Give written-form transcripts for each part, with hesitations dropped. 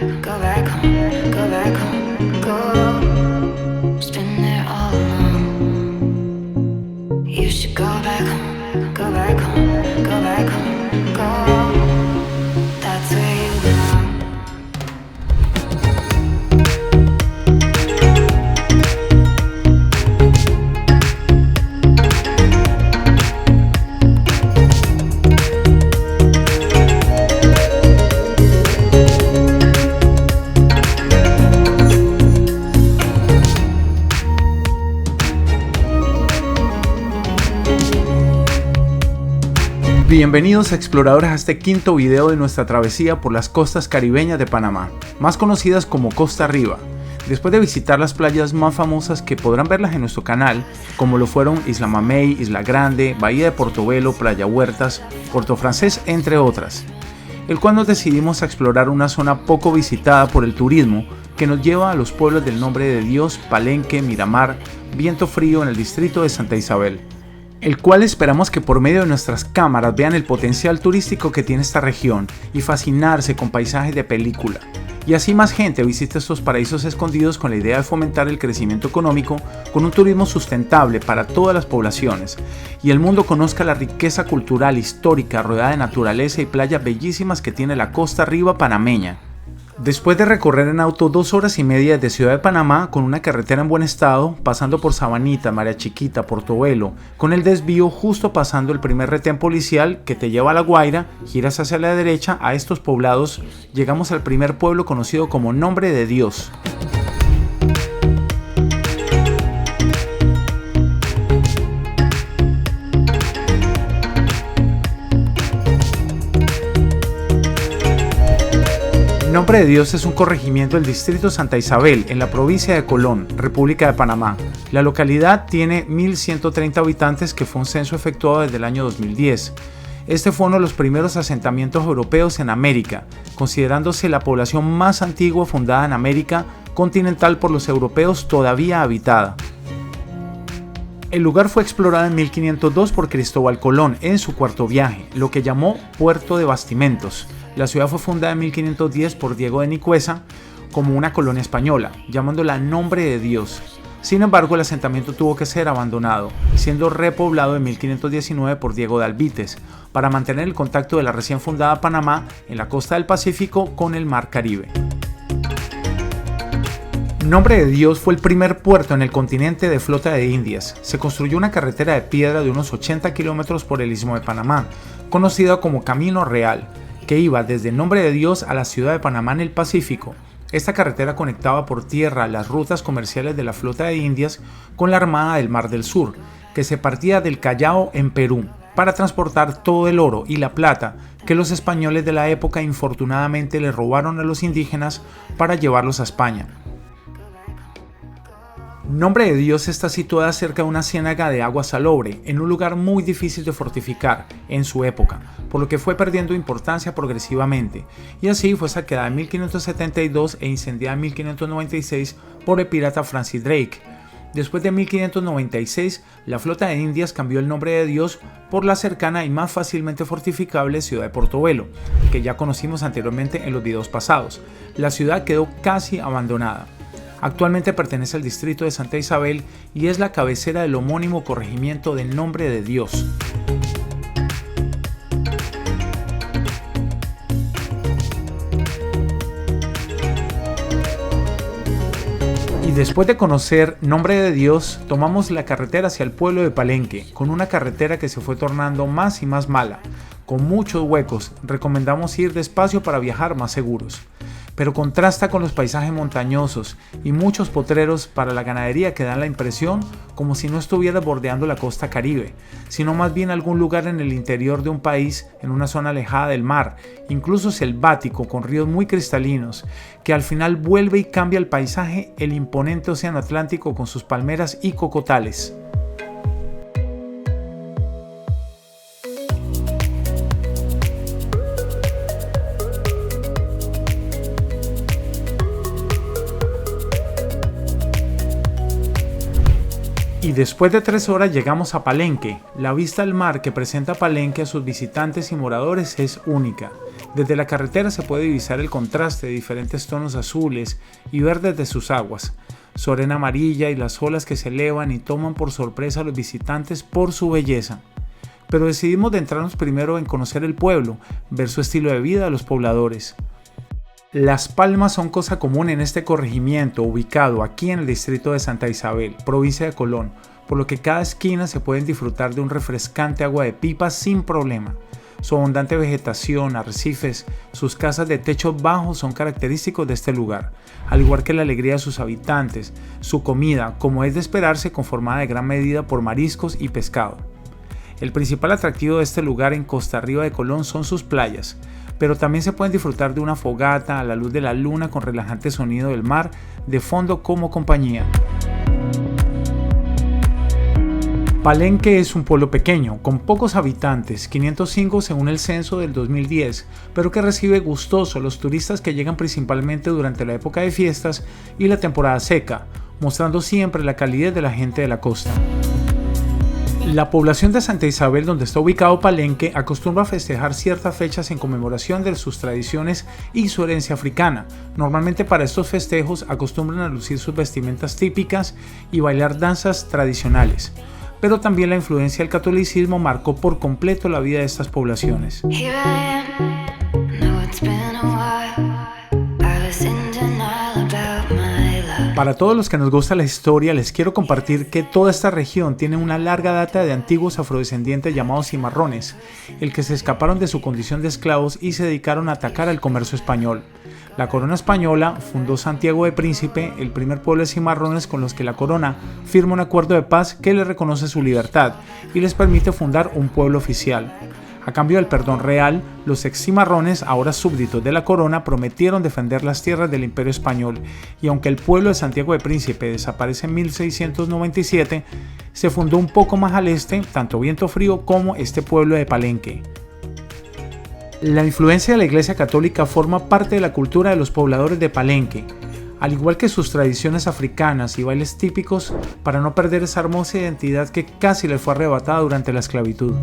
go back home, go back home, go. It's been there all along. You should go back home, go back home, go back home, go. That's where you belong. Bienvenidos exploradores a este quinto video de nuestra travesía por las costas caribeñas de Panamá, más conocidas como Costa Arriba. Después de visitar las playas más famosas que podrán verlas en nuestro canal, como lo fueron Isla Mamey, Isla Grande, Bahía de Portobelo, Playa Huertas, Puerto Francés, entre otras, el cual nos decidimos a explorar una zona poco visitada por el turismo que nos lleva a los pueblos del Nombre de Dios, Palenque, Miramar, Viento Frío en el distrito de Santa Isabel, el cual esperamos que por medio de nuestras cámaras vean el potencial turístico que tiene esta región y fascinarse con paisajes de película. Y así más gente visite estos paraísos escondidos con la idea de fomentar el crecimiento económico con un turismo sustentable para todas las poblaciones y el mundo conozca la riqueza cultural histórica rodeada de naturaleza y playas bellísimas que tiene la costa arriba panameña. Después de recorrer en auto 2 horas y media desde Ciudad de Panamá con una carretera en buen estado, pasando por Sabanita, María Chiquita, Portobelo, con el desvío justo pasando el primer retén policial que te lleva a La Guaira, giras hacia la derecha a estos poblados, llegamos al primer pueblo conocido como Nombre de Dios. Nombre de Dios es un corregimiento del distrito Santa Isabel, en la provincia de Colón, República de Panamá. La localidad tiene 1.130 habitantes, que fue un censo efectuado desde el año 2010. Este fue uno de los primeros asentamientos europeos en América, considerándose la población más antigua fundada en América continental por los europeos todavía habitada. El lugar fue explorado en 1502 por Cristóbal Colón en su cuarto viaje, lo que llamó Puerto de Bastimentos. La ciudad fue fundada en 1510 por Diego de Nicuesa como una colonia española, llamándola Nombre de Dios. Sin embargo, el asentamiento tuvo que ser abandonado, siendo repoblado en 1519 por Diego de Albites, para mantener el contacto de la recién fundada Panamá en la costa del Pacífico con el Mar Caribe. Nombre de Dios fue el primer puerto en el continente de flota de Indias. Se construyó una carretera de piedra de unos 80 kilómetros por el Istmo de Panamá, conocida como Camino Real, que iba desde Nombre de Dios a la ciudad de Panamá en el Pacífico. Esta carretera conectaba por tierra las rutas comerciales de la flota de Indias con la Armada del Mar del Sur, que se partía del Callao en Perú, para transportar todo el oro y la plata que los españoles de la época infortunadamente le robaron a los indígenas para llevarlos a España. Nombre de Dios está situada cerca de una ciénaga de agua salobre, en un lugar muy difícil de fortificar en su época, por lo que fue perdiendo importancia progresivamente, y así fue saqueada en 1572 e incendiada en 1596 por el pirata Francis Drake. Después de 1596, la flota de Indias cambió el Nombre de Dios por la cercana y más fácilmente fortificable ciudad de Portobelo, que ya conocimos anteriormente en los videos pasados. La ciudad quedó casi abandonada. Actualmente pertenece al distrito de Santa Isabel y es la cabecera del homónimo corregimiento de Nombre de Dios. Y después de conocer Nombre de Dios, tomamos la carretera hacia el pueblo de Palenque, con una carretera que se fue tornando más y más mala, con muchos huecos. Recomendamos ir despacio para viajar más seguros, pero contrasta con los paisajes montañosos y muchos potreros para la ganadería que dan la impresión como si no estuvieras bordeando la costa caribe, sino más bien algún lugar en el interior de un país, en una zona alejada del mar, incluso selvático, con ríos muy cristalinos, que al final vuelve y cambia el paisaje el imponente océano Atlántico con sus palmeras y cocotales. Y después de 3 horas llegamos a Palenque. La vista al mar que presenta Palenque a sus visitantes y moradores es única. Desde la carretera se puede divisar el contraste de diferentes tonos azules y verdes de sus aguas, su arena amarilla y las olas que se elevan y toman por sorpresa a los visitantes por su belleza. Pero decidimos adentrarnos primero en conocer el pueblo, ver su estilo de vida de los pobladores. Las palmas son cosa común en este corregimiento ubicado aquí en el distrito de Santa Isabel, provincia de Colón, por lo que cada esquina se pueden disfrutar de un refrescante agua de pipa sin problema. Su abundante vegetación, arrecifes, sus casas de techos bajos son característicos de este lugar, al igual que la alegría de sus habitantes, su comida, como es de esperarse, conformada de gran medida por mariscos y pescado. El principal atractivo de este lugar en Costa Arriba de Colón son sus playas, pero también se pueden disfrutar de una fogata a la luz de la luna con relajante sonido del mar de fondo como compañía. Palenque es un pueblo pequeño, con pocos habitantes, 505 según el censo del 2010, pero que recibe gustoso a los turistas que llegan principalmente durante la época de fiestas y la temporada seca, mostrando siempre la calidez de la gente de la costa. La población de Santa Isabel, donde está ubicado Palenque, acostumbra a festejar ciertas fechas en conmemoración de sus tradiciones y su herencia africana. Normalmente para estos festejos acostumbran a lucir sus vestimentas típicas y bailar danzas tradicionales. Pero también la influencia del catolicismo marcó por completo la vida de estas poblaciones. Para todos los que nos gusta la historia, les quiero compartir que toda esta región tiene una larga data de antiguos afrodescendientes llamados cimarrones, el que se escaparon de su condición de esclavos y se dedicaron a atacar al comercio español. La corona española fundó Santiago de Príncipe, el primer pueblo de cimarrones con los que la corona firma un acuerdo de paz que les reconoce su libertad y les permite fundar un pueblo oficial. A cambio del perdón real, los ex cimarrones, ahora súbditos de la corona, prometieron defender las tierras del Imperio Español, y aunque el pueblo de Santiago de Príncipe desaparece en 1697, se fundó un poco más al este, tanto Viento Frío como este pueblo de Palenque. La influencia de la Iglesia Católica forma parte de la cultura de los pobladores de Palenque, al igual que sus tradiciones africanas y bailes típicos, para no perder esa hermosa identidad que casi les fue arrebatada durante la esclavitud.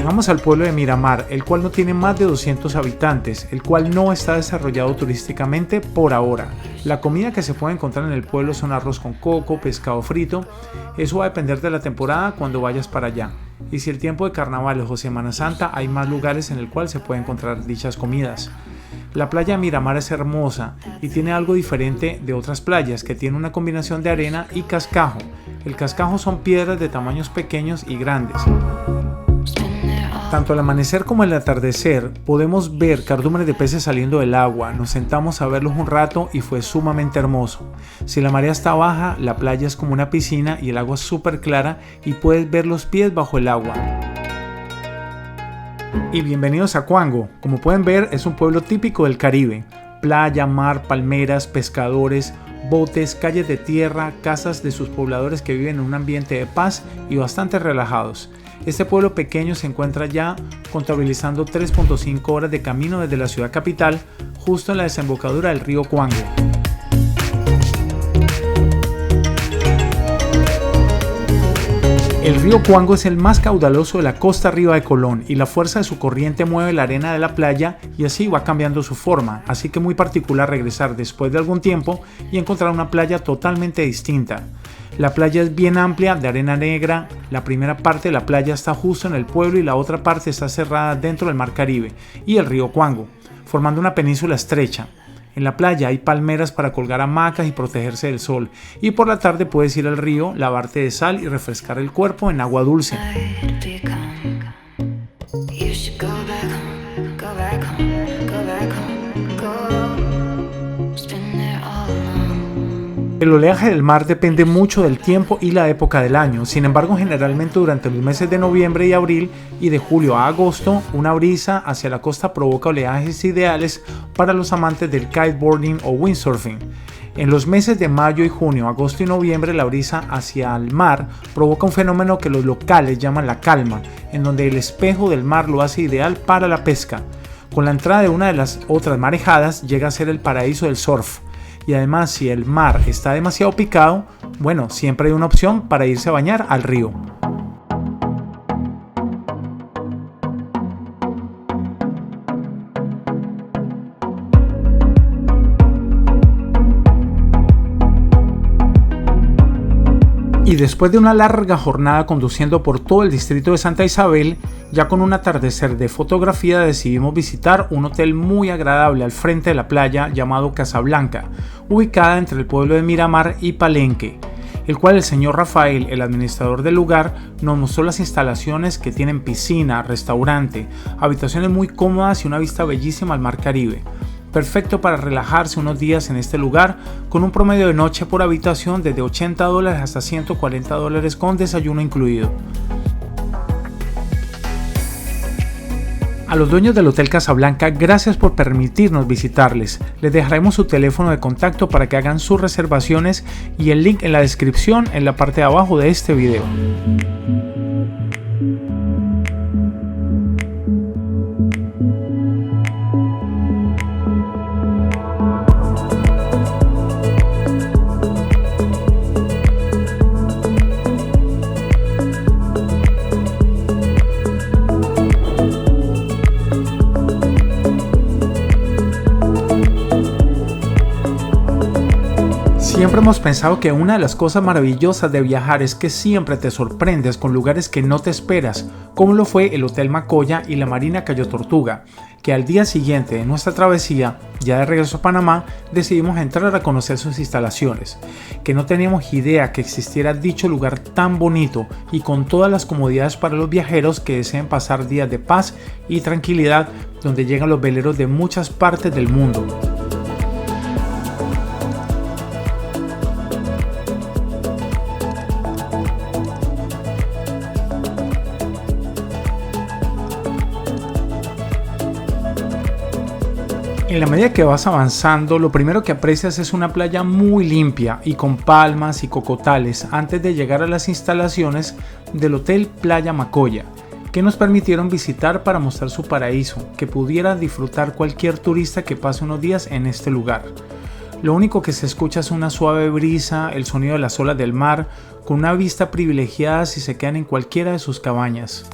Llegamos al pueblo de Miramar, el cual no tiene más de 200 habitantes, el cual no está desarrollado turísticamente por ahora. La comida que se puede encontrar en el pueblo son arroz con coco, pescado frito. Eso va a depender de la temporada cuando vayas para allá. Y si el tiempo de carnavales o Semana Santa, hay más lugares en el cual se pueden encontrar dichas comidas. La playa de Miramar es hermosa y tiene algo diferente de otras playas, que tiene una combinación de arena y cascajo. El cascajo son piedras de tamaños pequeños y grandes. Tanto al amanecer como al atardecer podemos ver cardúmenes de peces saliendo del agua. Nos sentamos a verlos un rato y fue sumamente hermoso. Si la marea está baja, la playa es como una piscina y el agua es súper clara y puedes ver los pies bajo el agua. Y bienvenidos a Cuango. Como pueden ver, es un pueblo típico del Caribe. Playa, mar, palmeras, pescadores, botes, calles de tierra, casas de sus pobladores que viven en un ambiente de paz y bastante relajados. Este pueblo pequeño se encuentra ya contabilizando 3.5 horas de camino desde la ciudad capital, justo en la desembocadura del río Cuango. El río Cuango es el más caudaloso de la costa arriba de Colón y la fuerza de su corriente mueve la arena de la playa y así va cambiando su forma, así que muy particular regresar después de algún tiempo y encontrar una playa totalmente distinta. La playa es bien amplia, de arena negra. La primera parte de la playa está justo en el pueblo y la otra parte está cerrada dentro del mar Caribe y el río Cuango, formando una península estrecha. En la playa hay palmeras para colgar hamacas y protegerse del sol, y por la tarde puedes ir al río, lavarte de sal y refrescar el cuerpo en agua dulce. El oleaje del mar depende mucho del tiempo y la época del año, sin embargo generalmente durante los meses de noviembre y abril y de julio a agosto, una brisa hacia la costa provoca oleajes ideales para los amantes del kiteboarding o windsurfing. En los meses de mayo y junio, agosto y noviembre, la brisa hacia el mar provoca un fenómeno que los locales llaman la calma, en donde el espejo del mar lo hace ideal para la pesca. Con la entrada de una de las otras marejadas llega a ser el paraíso del surf. Y además, si el mar está demasiado picado, bueno, siempre hay una opción para irse a bañar al río. Y después de una larga jornada conduciendo por todo el distrito de Santa Isabel, ya con un atardecer de fotografía decidimos visitar un hotel muy agradable al frente de la playa llamado Casablanca, ubicada entre el pueblo de Miramar y Palenque, el cual el señor Rafael, el administrador del lugar, nos mostró las instalaciones que tienen piscina, restaurante, habitaciones muy cómodas y una vista bellísima al mar Caribe. Perfecto para relajarse unos días en este lugar con un promedio de noche por habitación desde $80 hasta $140 con desayuno incluido. A los dueños del Hotel Casablanca, gracias por permitirnos visitarles. Les dejaremos su teléfono de contacto para que hagan sus reservaciones y el link en la descripción en la parte de abajo de este video. Siempre hemos pensado que una de las cosas maravillosas de viajar es que siempre te sorprendes con lugares que no te esperas, como lo fue el Hotel Macoya y la Marina Cayo Tortuga, que al día siguiente de nuestra travesía, ya de regreso a Panamá, decidimos entrar a conocer sus instalaciones, que no teníamos idea que existiera dicho lugar tan bonito y con todas las comodidades para los viajeros que deseen pasar días de paz y tranquilidad, donde llegan los veleros de muchas partes del mundo. En la medida que vas avanzando, lo primero que aprecias es una playa muy limpia y con palmas y cocotales antes de llegar a las instalaciones del Hotel Playa Macoya, que nos permitieron visitar para mostrar su paraíso, que pudiera disfrutar cualquier turista que pase unos días en este lugar. Lo único que se escucha es una suave brisa, el sonido de las olas del mar, con una vista privilegiada si se quedan en cualquiera de sus cabañas.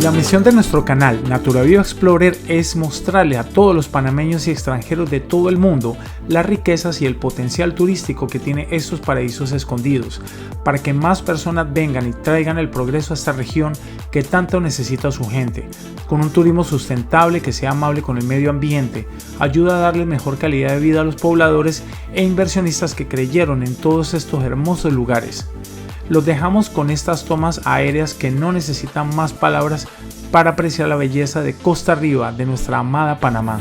la misión de nuestro canal Naturaviva Explorer es mostrarle a todos los panameños y extranjeros de todo el mundo las riquezas y el potencial turístico que tiene estos paraísos escondidos, para que más personas vengan y traigan el progreso a esta región que tanto necesita su gente, con un turismo sustentable que sea amable con el medio ambiente, ayuda a darle mejor calidad de vida a los pobladores e inversionistas que creyeron en todos estos hermosos lugares. Los dejamos con estas tomas aéreas que no necesitan más palabras para apreciar la belleza de costa arriba de nuestra amada Panamá.